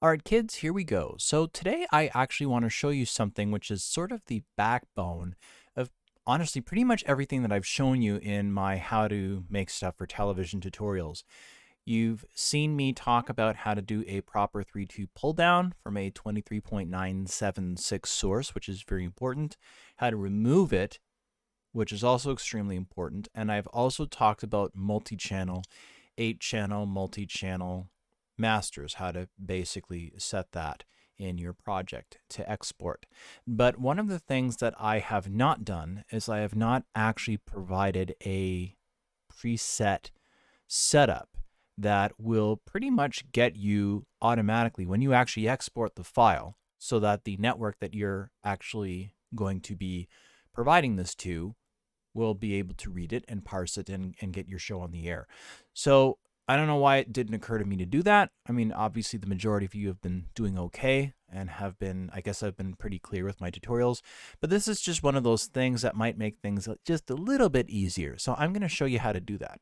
All right, kids, here we go. So today I actually want to show you something which is sort of the backbone of honestly pretty much everything that I've shown you in my how to make stuff for television tutorials. You've seen me talk about how to do a proper 3-2 pull down from a 23.976 source, which is very important, how to remove it, which is also extremely important, and I've also talked about multi-channel, 8-channel, multi-channel masters, how to basically set that in your project to export. But one of the things that I have not done is I have not actually provided a preset setup that will pretty much get you automatically when you actually export the file so that the network that you're actually going to be providing this to will be able to read it and parse it and get your show on the air. So I don't know why it didn't occur to me to do that. I mean, obviously the majority of you have been doing okay and have been, I guess I've been pretty clear with my tutorials, but this is just one of those things that might make things just a little bit easier. So I'm going to show you how to do that.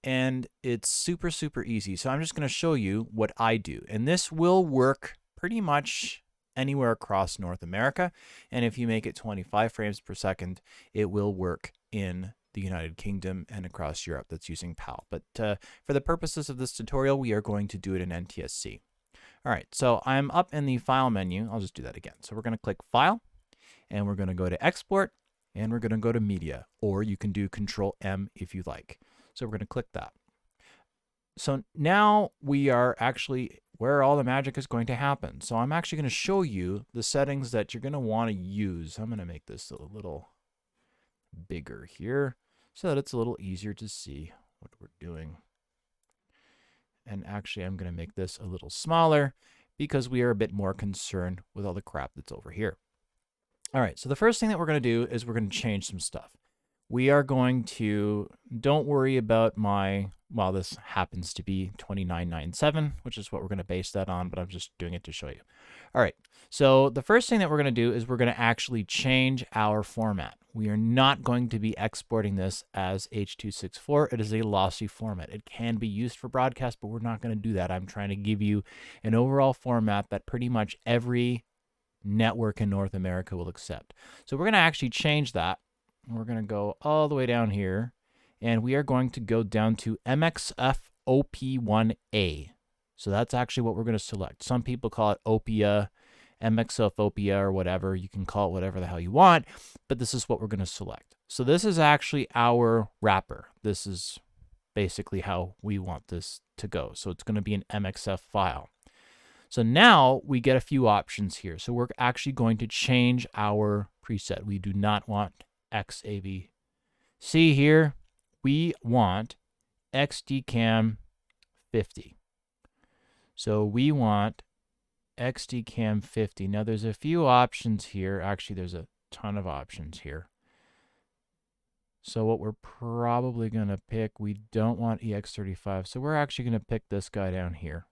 And it's super, super easy. So I'm just going to show you what I do. And this will work pretty much anywhere across North America. And if you make it 25 frames per second, it will work in the United Kingdom and across Europe that's using PAL. But for the purposes of this tutorial, we are going to do it in NTSC. All right, so I'm up in the File menu. I'll just do that again. So we're going to click File, and we're going to go to Export, and we're going to go to Media, or you can do Control M if you like. So we're going to click that. So now we are actually where all the magic is going to happen. So I'm actually going to show you the settings that you're going to want to use. I'm going to make this a little bigger here so that it's a little easier to see what we're doing. And actually, I'm going to make this a little smaller because we are a bit more concerned with all the crap that's over here. All right, so the first thing that we're going to do is we're going to change some stuff. We are going to, don't worry about my, well, this happens to be 2997, which is what we're going to base that on, but I'm just doing it to show you. All right, so the first thing that we're going to do is we're going to actually change our format. We are not going to be exporting this as H.264. It is a lossy format. It can be used for broadcast, but we're not going to do that. I'm trying to give you an overall format that pretty much every network in North America will accept. So we're going to actually change that. We're going to go all the way down here, and we are going to go down to MXF-OP1A. So that's actually what we're going to select. Some people call it Opia, MXF-Opia, or whatever. You can call it whatever the hell you want, but this is what we're going to select. So this is actually our wrapper. This is basically how we want this to go. So it's going to be an MXF file. So now we get a few options here. So we're actually going to change our preset. We do not want XAV. See here, we want XDCAM 50. So we want XDCAM 50. Now there's a few options here. Actually, there's a ton of options here. So what we're probably going to pick, we don't want EX35. So we're actually going to pick this guy down here.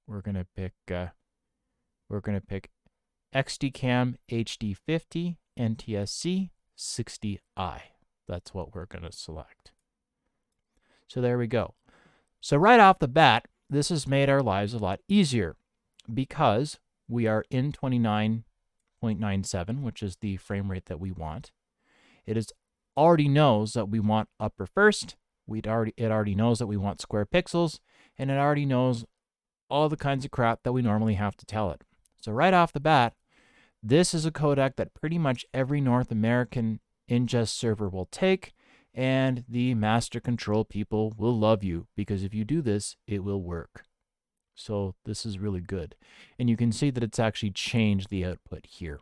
We're going to pick XDCAM HD50 NTSC 60i. That's what we're going to select. So there we go. So right off the bat, this has made our lives a lot easier because we are in 29.97, which is the frame rate that we want. It already knows that we want upper first. It already knows that we want square pixels, and it already knows all the kinds of crap that we normally have to tell it. So right off the bat, this is a codec that pretty much every North American ingest server will take, and the master control people will love you because if you do this, it will work. So this is really good. And you can see that it's actually changed the output here.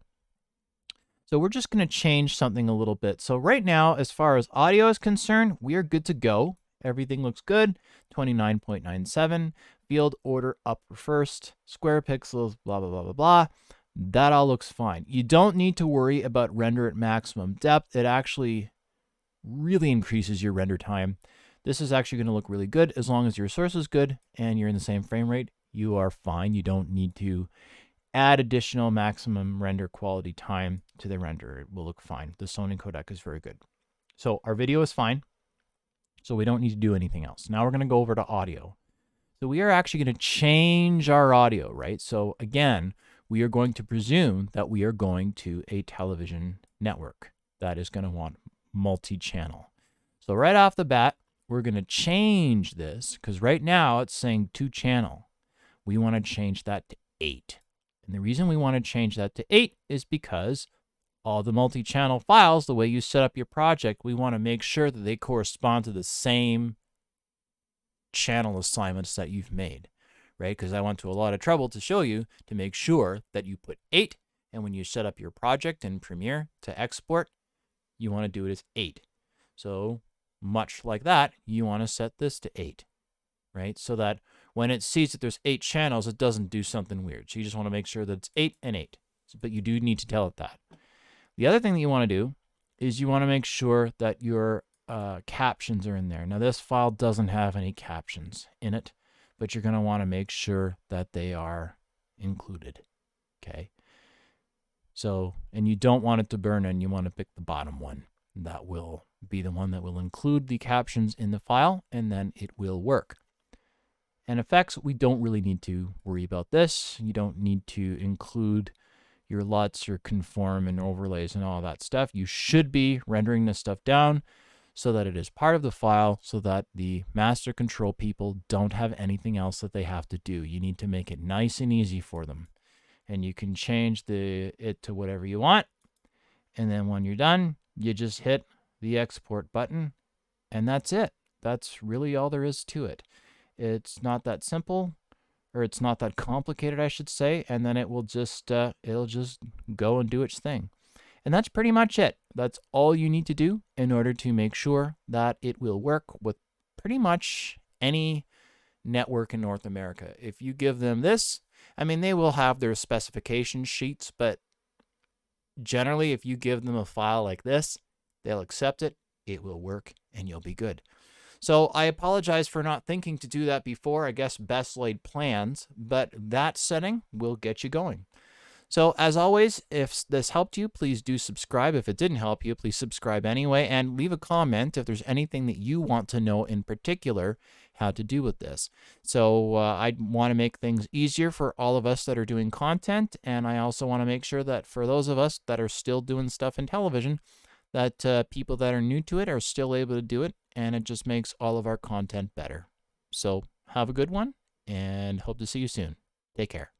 So we're just going to change something a little bit. So right now, as far as audio is concerned, we are good to go. Everything looks good. 29.97, field order upper first, square pixels, blah, blah, blah, blah, blah. That all looks fine. You don't need to worry about render at maximum depth. It actually really increases your render time. This is actually going to look really good as long as your source is good and you're in the same frame rate. You are fine. You don't need to add additional maximum render quality time to the render. It will look fine. The Sony codec is very good. So our video is fine. So we don't need to do anything else. Now we're going to go over to audio. So we are actually going to change our audio, right? So again, we are going to presume that we are going to a television network that is going to want multi-channel. So right off the bat, we're going to change this because right now it's saying 2-channel. We want to change that to 8. And the reason we want to change that to 8 is because all the multi-channel files, the way you set up your project, we want to make sure that they correspond to the same channel assignments that you've made, right? Because I went to a lot of trouble to show you to make sure that you put 8, and when you set up your project in Premiere to export, you want to do it as 8. So much like that, you want to set this to 8, right? So that when it sees that there's 8 channels, it doesn't do something weird. So you just want to make sure that it's 8 and 8, but you do need to tell it that. The other thing that you want to do is you want to make sure that your captions are in there. Now this file doesn't have any captions in it, but you're going to want to make sure that they are included. Okay. So, and you don't want it to burn in, you want to pick the bottom one. That will be the one that will include the captions in the file, and then it will work. And effects, we don't really need to worry about this. You don't need to include your LUTs, your conform and overlays and all that stuff. You should be rendering this stuff down so that it is part of the file, so that the master control people don't have anything else that they have to do. You need to make it nice and easy for them. And you can change it to whatever you want. And then when you're done, you just hit the export button, and that's it. That's really all there is to it. It's not that simple, or it's not that complicated, I should say, and then it will just it'll just go and do its thing. And that's pretty much it. That's all you need to do in order to make sure that it will work with pretty much any network in North America. If you give them this, I mean, they will have their specification sheets, but generally, if you give them a file like this, they'll accept it, it will work, and you'll be good. So I apologize for not thinking to do that before. I guess best laid plans, but that setting will get you going. So as always, if this helped you, please do subscribe. If it didn't help you, please subscribe anyway, and leave a comment if there's anything that you want to know in particular how to do with this. So I want to make things easier for all of us that are doing content, and I also want to make sure that for those of us that are still doing stuff in television, that people that are new to it are still able to do it, and it just makes all of our content better. So have a good one, and hope to see you soon. Take care.